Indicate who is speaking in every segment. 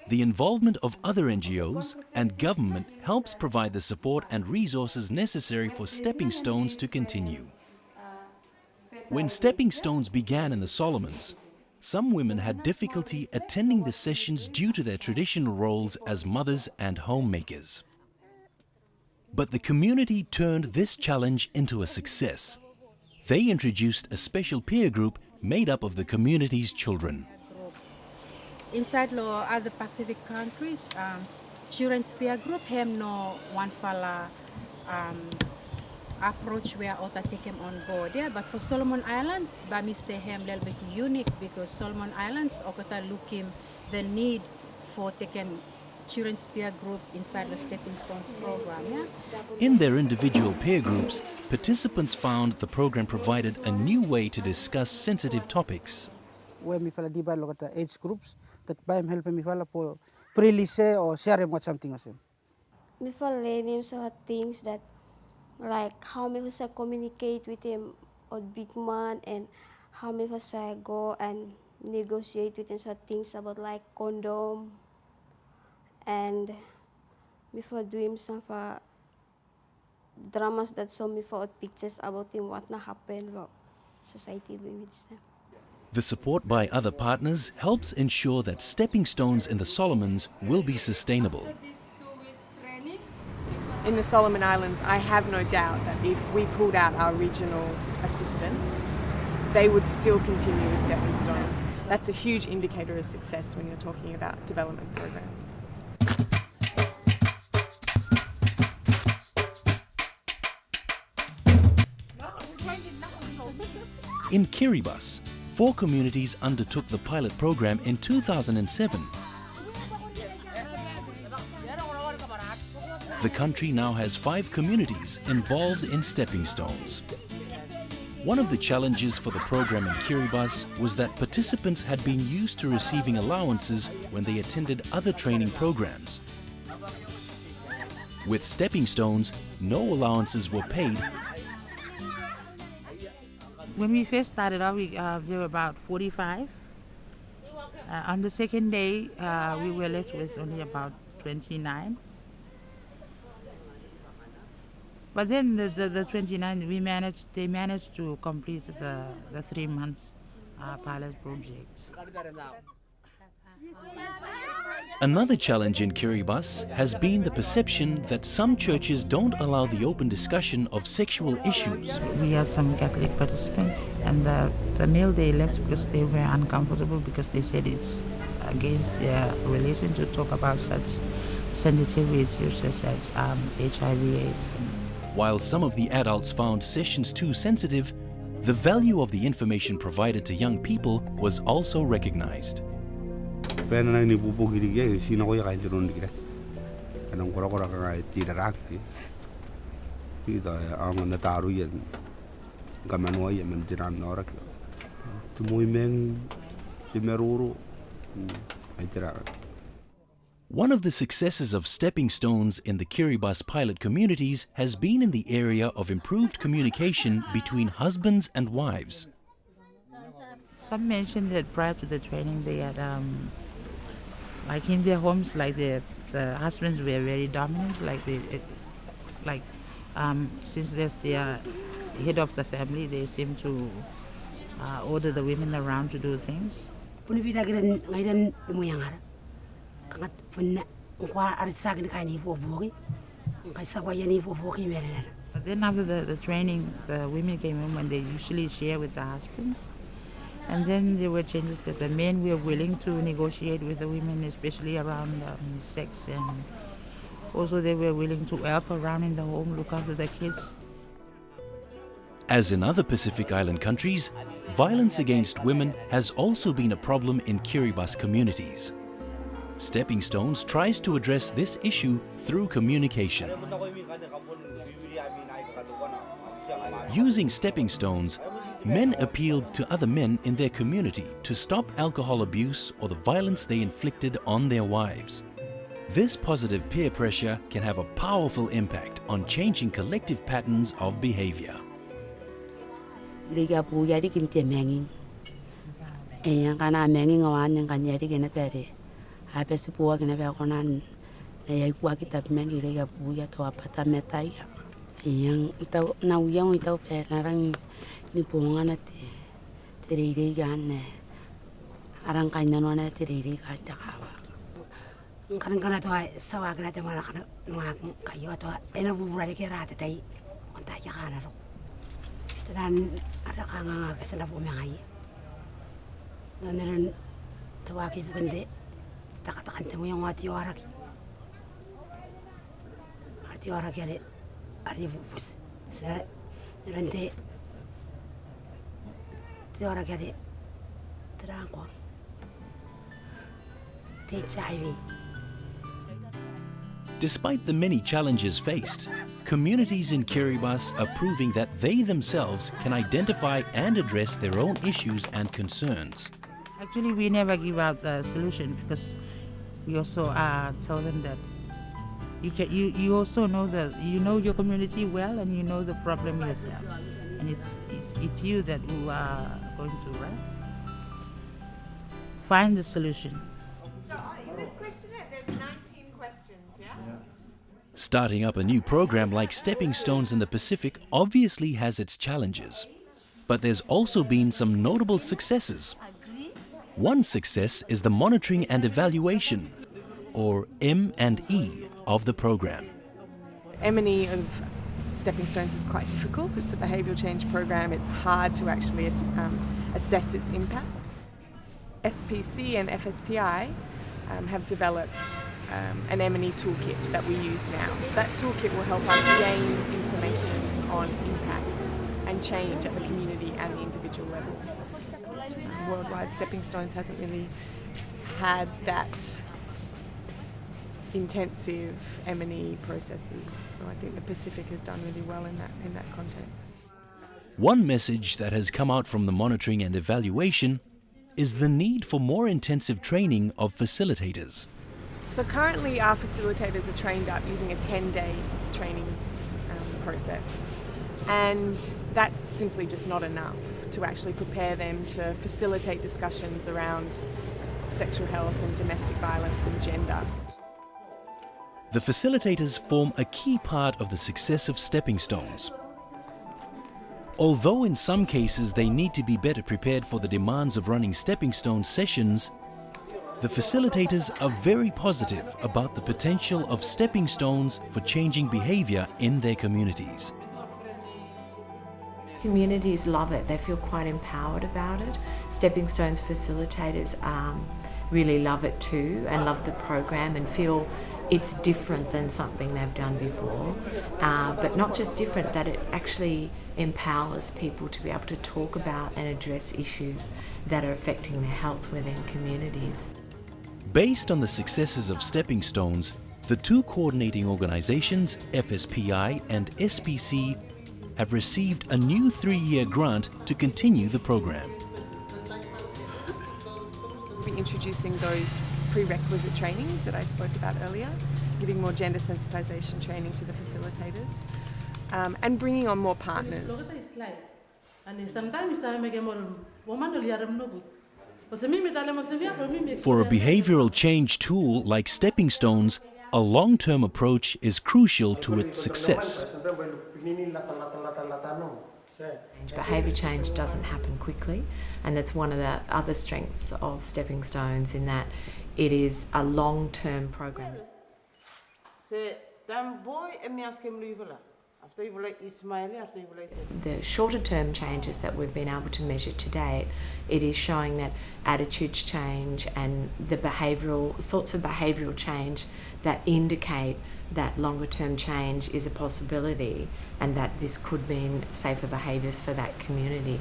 Speaker 1: The involvement of other NGOs and government helps provide the support and resources necessary for Stepping Stones to continue. When Stepping Stones began in the Solomons, some women had difficulty attending the sessions due to their traditional roles as mothers and homemakers. But the community turned this challenge into a success. They introduced a special peer group made up of the community's children.
Speaker 2: Inside other Pacific countries, children's peer group have no one fella approach where others take them on board. Yeah, but for Solomon Islands, Bami say him a little bit unique because Solomon Islands okata looking the need for taking children's peer group inside the Stepping Stones program. Yeah?
Speaker 1: In their individual peer groups, participants found the program provided a new way to discuss sensitive topics.
Speaker 3: Where me fala divide look at the age groups that by him help me fala for pre-lise or share about something or something.
Speaker 4: Me fala learn some things that like how me first communicate with him or big man and how me first go and negotiate with him some things about like condom and before doing some for dramas that saw me for pictures about him what na happen lo society with them.
Speaker 1: The support by other partners helps ensure that Stepping Stones in the Solomons will be sustainable.
Speaker 5: In the Solomon Islands, I have no doubt that if we pulled out our regional assistance, they would still continue with Stepping Stones. That's a huge indicator of success when you're talking about development programs.
Speaker 1: In Kiribati, 4 communities undertook the pilot program in 2007. The country now has 5 communities involved in Stepping Stones. One of the challenges for the program in Kiribati was that participants had been used to receiving allowances when they attended other training programs. With Stepping Stones, no allowances were paid.
Speaker 6: When we first started out, there were about 45. On the second day, we were left with only about 29. But then the 29, they managed to complete the 3 months pilot project.
Speaker 1: Another challenge in Kiribati has been the perception that some churches don't allow the open discussion of sexual issues.
Speaker 6: We had some Catholic participants, and the male they left because they were uncomfortable because they said it's against their religion to talk about such sensitive issues such as HIV/AIDS.
Speaker 1: While some of the adults found sessions too sensitive, the value of the information provided to young people was also recognized. One of the successes of Stepping Stones in the Kiribati pilot communities has been in the area of improved communication between husbands and wives.
Speaker 6: Some mentioned that prior to the training they had, like in their homes, like the husbands were very dominant, since there's the head of the family, they seem to order the women around to do things. But then after the training, the women came in and they usually share with the husbands. And then there were changes that the men were willing to negotiate with the women, especially around sex, and also they were willing to help around in the home, look after the kids.
Speaker 1: As in other Pacific Island countries, violence against women has also been a problem in Kiribati communities. Stepping Stones tries to address this issue through communication. Using Stepping Stones, men appealed to other men in their community to stop alcohol abuse or the violence they inflicted on their wives. This positive peer pressure can have a powerful impact on changing collective patterns of behavior.
Speaker 7: Yang kana mengi ngawan yang kanyeri gene pere. FSPI gene pere konan ya kuwa kita mengi re ya buya to apata metai. Yang ita na uyang ita pere narang ni pungana te re gane. Arang kanya no na te re ka ta kawa.
Speaker 8: Kan kana to sawa kana te mara kana no kayo to ena bubura ke rata tai onta ya kana ro. Dan ada kanga kesana po mengai. Naneran tawaki bukende takatakan temu yang mati warak. Mati warak ya ada bubus. Saya nanti warak ya terang kok. Tidak.
Speaker 1: Despite the many challenges faced, communities in Kiribati are proving that they themselves can identify and address their own issues and concerns.
Speaker 6: Actually, we never give out the solution because we also tell them that you also know you know your community well and you know the problem yourself, and it's you that who are going to find the solution.
Speaker 5: So in this questionnaire, there's 19 questions, yeah?
Speaker 1: Starting up a new program like Stepping Stones in the Pacific obviously has its challenges, but there's also been some notable successes. One success is the monitoring and evaluation, or M&E, of the program.
Speaker 5: M&E of Stepping Stones is quite difficult. It's a behavioural change program. It's hard to actually assess its impact. SPC and FSPI have developed an M&E toolkit that we use now. That toolkit will help us gain information on impact and change at the community and the individual level. Worldwide, Stepping Stones hasn't really had that intensive M&E processes, so I think the Pacific has done really well in that context.
Speaker 1: One message that has come out from the monitoring and evaluation is the need for more intensive training of facilitators.
Speaker 5: So currently our facilitators are trained up using a 10-day training process, and that's simply just not enough to actually prepare them to facilitate discussions around sexual health and domestic violence and gender.
Speaker 1: The facilitators form a key part of the success of Stepping Stones. Although in some cases they need to be better prepared for the demands of running Stepping Stone sessions, the facilitators are very positive about the potential of Stepping Stones for changing behavior in their communities.
Speaker 9: Communities love it. They feel quite empowered about it. Stepping Stones facilitators really love it too and love the program and feel it's different than something they've done before. But not just different, that it actually empowers people to be able to talk about and address issues that are affecting their health within communities.
Speaker 1: Based on the successes of Stepping Stones, the two coordinating organizations, FSPI and SPC, have received a new 3-year grant to continue the program.
Speaker 5: We'll be introducing those prerequisite trainings that I spoke about earlier, giving more gender sensitization training to the facilitators, and bringing on more partners.
Speaker 1: For a behavioral change tool like Stepping Stones, a long-term approach is crucial to its success.
Speaker 9: Behaviour change doesn't happen quickly, and that's one of the other strengths of Stepping Stones in that it is a long-term program. The shorter-term changes that we've been able to measure to date, it is showing that attitudes change and the sorts of behavioural change that indicate that longer-term change is a possibility and that this could mean safer behaviours for that community.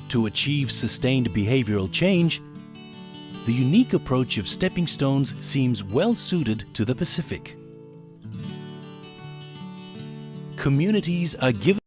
Speaker 1: To achieve sustained behavioral change, the unique approach of Stepping Stones seems well suited to the Pacific. Communities are given